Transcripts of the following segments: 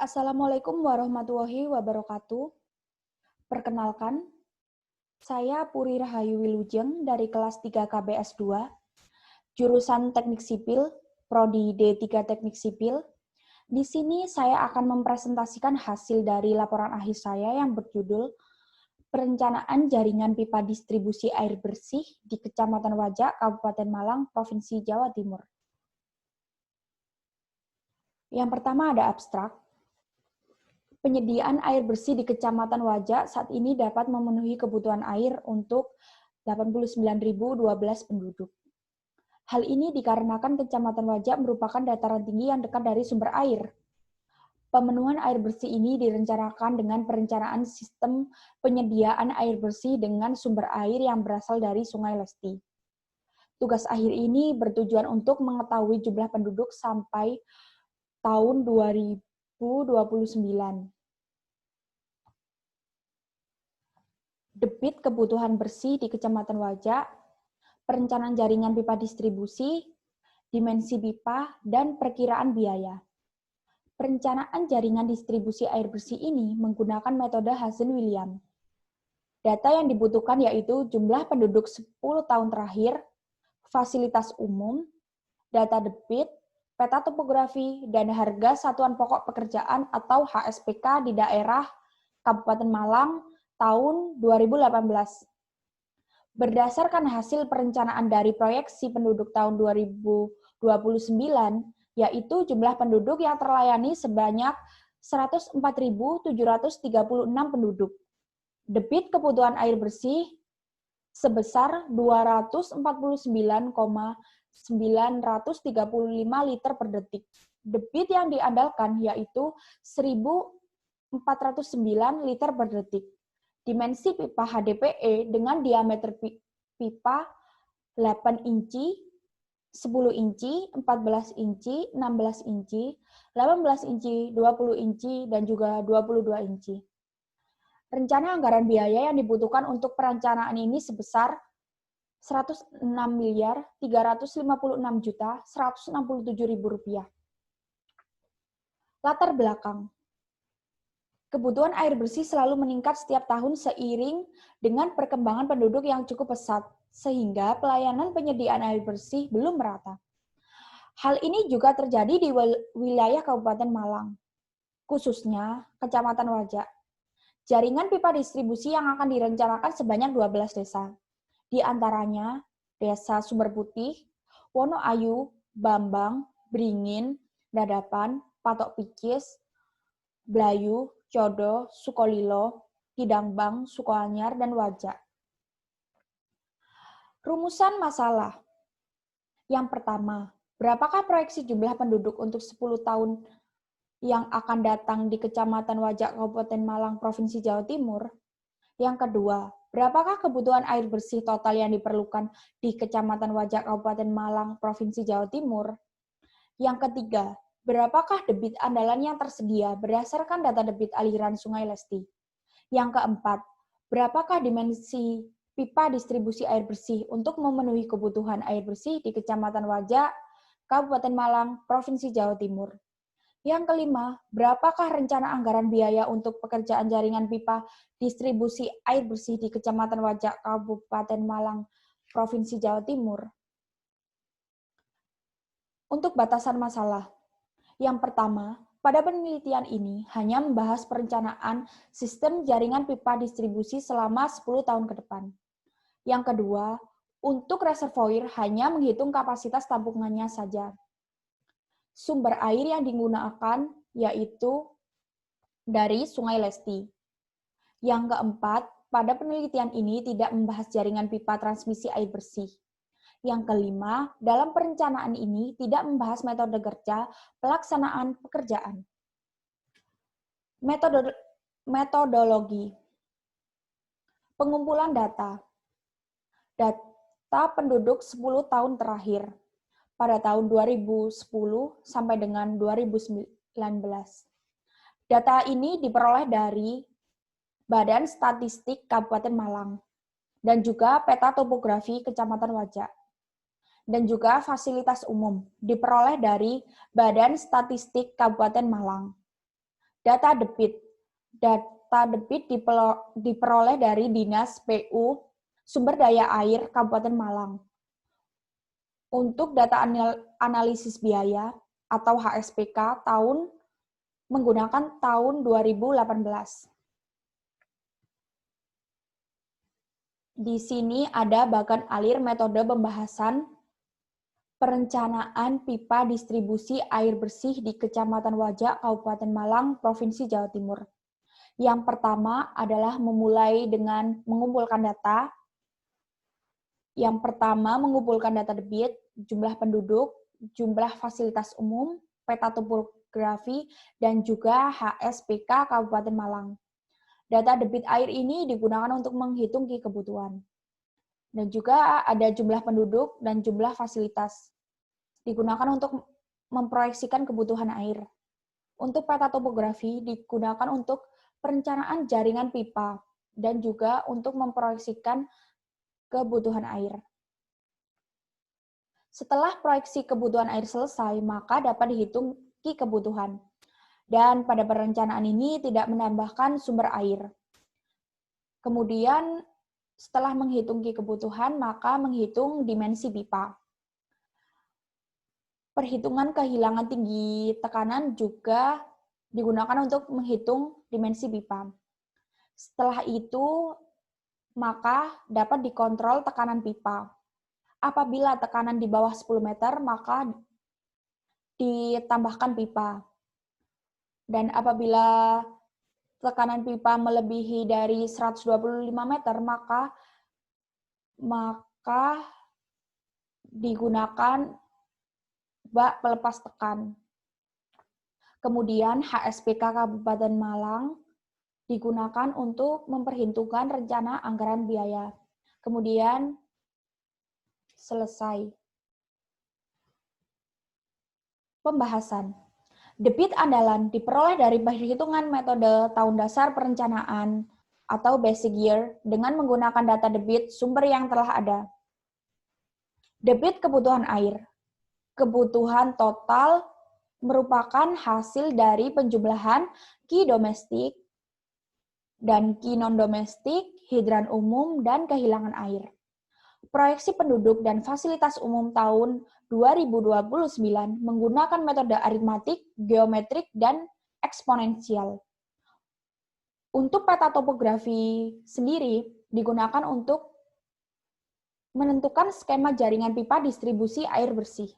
Assalamualaikum warahmatullahi wabarakatuh. Perkenalkan, saya Puri Rahayu Wilujeng dari kelas 3 KBS 2, jurusan Teknik Sipil, Prodi D3 Teknik Sipil. Di sini saya akan mempresentasikan hasil dari laporan akhir saya yang berjudul Perencanaan Jaringan Pipa Distribusi Air Bersih di Kecamatan Wajak, Kabupaten Malang, Provinsi Jawa Timur. Yang pertama ada abstrak. Penyediaan air bersih di Kecamatan Wajak saat ini dapat memenuhi kebutuhan air untuk 89.012 penduduk. Hal ini dikarenakan Kecamatan Wajak merupakan dataran tinggi yang dekat dari sumber air. Pemenuhan air bersih ini direncanakan dengan perencanaan sistem penyediaan air bersih dengan sumber air yang berasal dari Sungai Lesti. Tugas akhir ini bertujuan untuk mengetahui jumlah penduduk sampai tahun 2029. Debit kebutuhan bersih di Kecamatan Wajak, perencanaan jaringan pipa distribusi, dimensi pipa, dan perkiraan biaya. Perencanaan jaringan distribusi air bersih ini menggunakan metode Hazen-Williams. Data yang dibutuhkan yaitu jumlah penduduk 10 tahun terakhir, fasilitas umum, data debit, peta topografi, dan harga satuan pokok pekerjaan atau HSPK di daerah Kabupaten Malang tahun 2018. Berdasarkan hasil perencanaan dari proyeksi penduduk tahun 2029, yaitu jumlah penduduk yang terlayani sebanyak 104.736 penduduk. Debit kebutuhan air bersih sebesar 249,935 liter per detik. Debit yang diandalkan yaitu 1.409 liter per detik. Dimensi pipa HDPE dengan diameter pipa 8 inci, 10 inci, 14 inci, 16 inci, 18 inci, 20 inci, dan juga 22 inci. Rencana anggaran biaya yang dibutuhkan untuk perencanaan ini sebesar Rp106.356.167.000. Latar belakang. Kebutuhan air bersih selalu meningkat setiap tahun seiring dengan perkembangan penduduk yang cukup pesat, sehingga pelayanan penyediaan air bersih belum merata. Hal ini juga terjadi di wilayah Kabupaten Malang, khususnya Kecamatan Wajak. Jaringan pipa distribusi yang akan direncanakan sebanyak 12 desa, di antaranya Desa Sumber Putih, Wonoayu, Bambang, Beringin, Dadapan, Patok Picis, Blayu, Codo, Sukolilo, Kidangbang, Sukoanyar, dan Wajak. Rumusan masalah. Yang pertama, berapakah proyeksi jumlah penduduk untuk 10 tahun yang akan datang di Kecamatan Wajak, Kabupaten Malang, Provinsi Jawa Timur? Yang kedua, berapakah kebutuhan air bersih total yang diperlukan di Kecamatan Wajak, Kabupaten Malang, Provinsi Jawa Timur? Yang ketiga, berapakah debit andalan yang tersedia berdasarkan data debit aliran Sungai Lesti? Yang keempat, berapakah dimensi pipa distribusi air bersih untuk memenuhi kebutuhan air bersih di Kecamatan Wajak, Kabupaten Malang, Provinsi Jawa Timur? Yang kelima, berapakah rencana anggaran biaya untuk pekerjaan jaringan pipa distribusi air bersih di Kecamatan Wajak, Kabupaten Malang, Provinsi Jawa Timur? Untuk batasan masalah. Yang pertama, pada penelitian ini hanya membahas perencanaan sistem jaringan pipa distribusi selama 10 tahun ke depan. Yang kedua, untuk reservoir hanya menghitung kapasitas tampungannya saja. Sumber air yang digunakan yaitu dari Sungai Lesti. Yang keempat, pada penelitian ini tidak membahas jaringan pipa transmisi air bersih. Yang kelima, dalam perencanaan ini tidak membahas metode kerja pelaksanaan pekerjaan. Metodologi. Pengumpulan data. Data penduduk 10 tahun terakhir pada tahun 2010 sampai dengan 2019. Data ini diperoleh dari Badan Statistik Kabupaten Malang dan juga peta topografi Kecamatan Wajak. Dan juga fasilitas umum diperoleh dari Badan Statistik Kabupaten Malang. Data debit. Data debit diperoleh dari Dinas PU Sumber Daya Air Kabupaten Malang. Untuk data analisis biaya atau HSPK menggunakan tahun 2018. Di sini ada bagan alir metode pembahasan perencanaan pipa distribusi air bersih di Kecamatan Wajak, Kabupaten Malang, Provinsi Jawa Timur. Yang pertama adalah memulai dengan mengumpulkan data. Yang pertama, mengumpulkan data debit, jumlah penduduk, jumlah fasilitas umum, peta topografi, dan juga HSPK Kabupaten Malang. Data debit air ini digunakan untuk menghitung kebutuhan. Dan juga ada jumlah penduduk dan jumlah fasilitas. Digunakan untuk memproyeksikan kebutuhan air. Untuk peta topografi digunakan untuk perencanaan jaringan pipa dan juga untuk memproyeksikan kebutuhan air. Setelah proyeksi kebutuhan air selesai, maka dapat dihitung kebutuhan. Dan pada perencanaan ini tidak menambahkan sumber air. Kemudian setelah menghitung kebutuhan, maka menghitung dimensi pipa. Perhitungan kehilangan tinggi tekanan juga digunakan untuk menghitung dimensi pipa. Setelah itu, maka dapat dikontrol tekanan pipa. Apabila tekanan di bawah 10 meter, maka ditambahkan pipa. Dan apabila tekanan pipa melebihi dari 125 meter, maka digunakan bak pelepas tekan. Kemudian HSPK Kabupaten Malang digunakan untuk memperhitungkan rencana anggaran biaya. Kemudian selesai. Pembahasan. Debit andalan diperoleh dari perhitungan metode tahun dasar perencanaan atau basic year dengan menggunakan data debit sumber yang telah ada. Debit kebutuhan air. Kebutuhan total merupakan hasil dari penjumlahan ki domestik dan ki non-domestik, hidran umum, dan kehilangan air. Proyeksi penduduk dan fasilitas umum tahun 2029 menggunakan metode aritmatik, geometrik, dan eksponensial. Untuk peta topografi sendiri digunakan untuk menentukan skema jaringan pipa distribusi air bersih.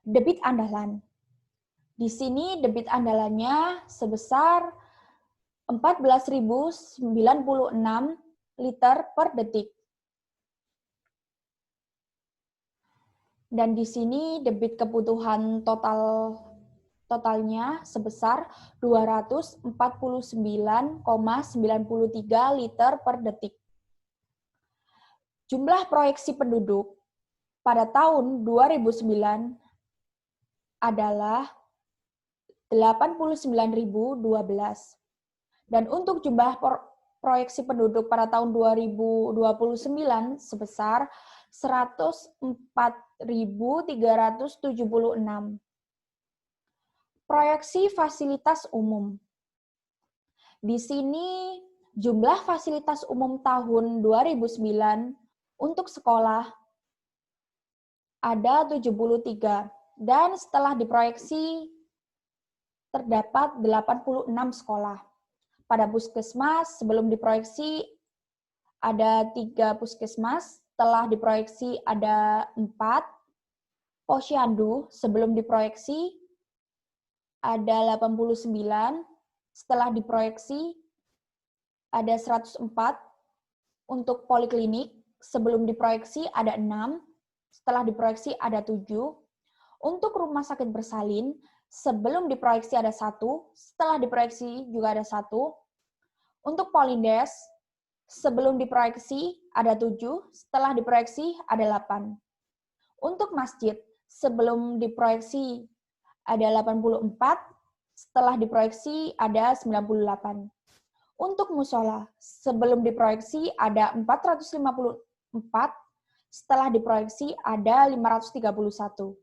Debit andalan. Di sini debit andalannya sebesar 14.096 liter per detik. Dan di sini debit kebutuhan totalnya sebesar 249,93 liter per detik. Jumlah proyeksi penduduk pada tahun 2009 adalah 89.012. Dan untuk jumlah proyeksi penduduk pada tahun 2029 sebesar 104.376. Proyeksi fasilitas umum. Di sini jumlah fasilitas umum tahun 2009 untuk sekolah ada 73 dan setelah diproyeksi terdapat 86 sekolah. Pada puskesmas sebelum diproyeksi ada 3 puskesmas, setelah diproyeksi ada 4. Posyandu sebelum diproyeksi ada 89, setelah diproyeksi ada 104. Untuk poliklinik sebelum diproyeksi ada 6, setelah diproyeksi ada 7. Untuk rumah sakit bersalin sebelum diproyeksi ada 1, setelah diproyeksi juga ada 1. Untuk polindes sebelum diproyeksi ada 7, setelah diproyeksi ada 8. Untuk masjid, sebelum diproyeksi ada 84, setelah diproyeksi ada 98. Untuk musola, sebelum diproyeksi ada 454, setelah diproyeksi ada 531.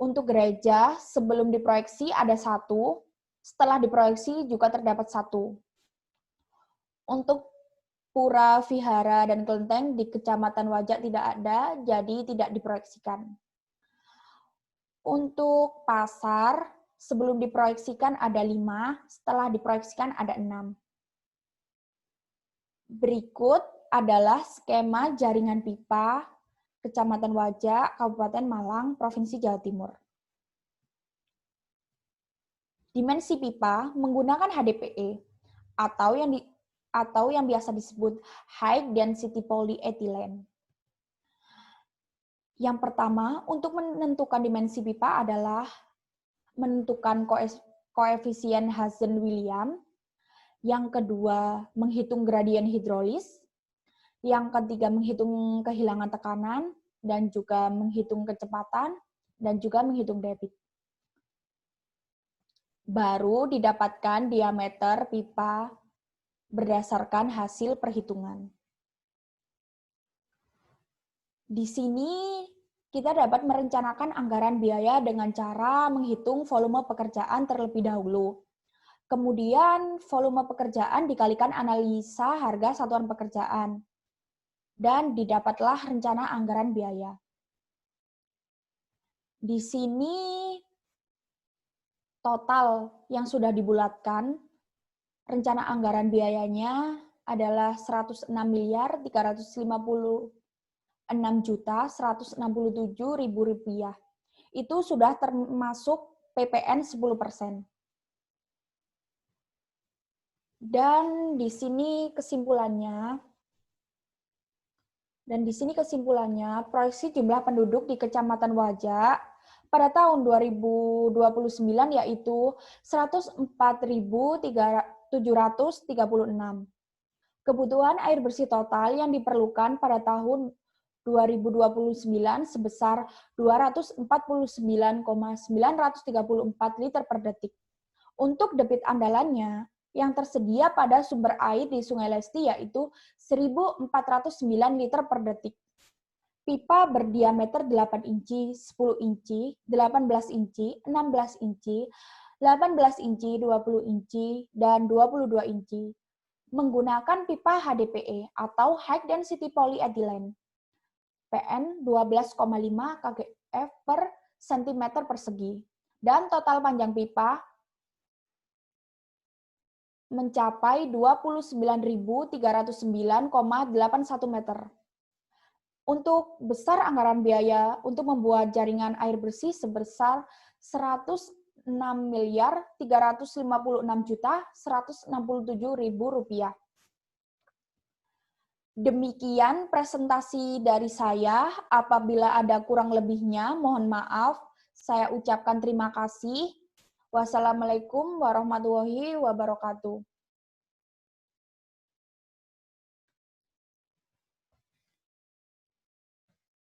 Untuk gereja, sebelum diproyeksi ada 1, setelah diproyeksi juga terdapat 1. Untuk pura, vihara, dan kelenteng di Kecamatan Wajak tidak ada, jadi tidak diproyeksikan. Untuk pasar, sebelum diproyeksikan ada 5, setelah diproyeksikan ada 6. Berikut adalah skema jaringan pipa Kecamatan Wajak, Kabupaten Malang, Provinsi Jawa Timur. Dimensi pipa menggunakan HDPE atau yang biasa disebut High Density Polyethylene. Yang pertama, untuk menentukan dimensi pipa adalah menentukan koefisien Hazen-William. Yang kedua, menghitung gradien hidrolis. Yang ketiga, menghitung kehilangan tekanan, dan juga menghitung kecepatan, dan juga menghitung debit. Baru didapatkan diameter pipa berdasarkan hasil perhitungan. Di sini kita dapat merencanakan anggaran biaya dengan cara menghitung volume pekerjaan terlebih dahulu. Kemudian volume pekerjaan dikalikan analisa harga satuan pekerjaan. Dan didapatlah rencana anggaran biaya. Di sini total yang sudah dibulatkan, rencana anggaran biayanya adalah 106.356.167.000 rupiah. Itu sudah termasuk PPN 10%. Dan di sini kesimpulannya, proyeksi jumlah penduduk di Kecamatan Wajak pada tahun 2029 yaitu 104.736. Kebutuhan air bersih total yang diperlukan pada tahun 2029 sebesar 249,934 liter per detik. Untuk debit andalannya, yang tersedia pada sumber air di Sungai Lesti yaitu 1.409 liter per detik. Pipa berdiameter 8 inci, 10 inci, 18 inci, 16 inci, 18 inci, 20 inci, dan 22 inci. Menggunakan pipa HDPE atau High Density Polyethylene. PN 12,5 kgf per cm persegi. Dan total panjang pipa mencapai 29.309,81 meter. Untuk besar anggaran biaya untuk membuat jaringan air bersih sebesar 106.356.167.000 rupiah. Demikian presentasi dari saya. Apabila ada kurang lebihnya, mohon maaf. Saya ucapkan terima kasih. Wassalamualaikum warahmatullahi wabarakatuh.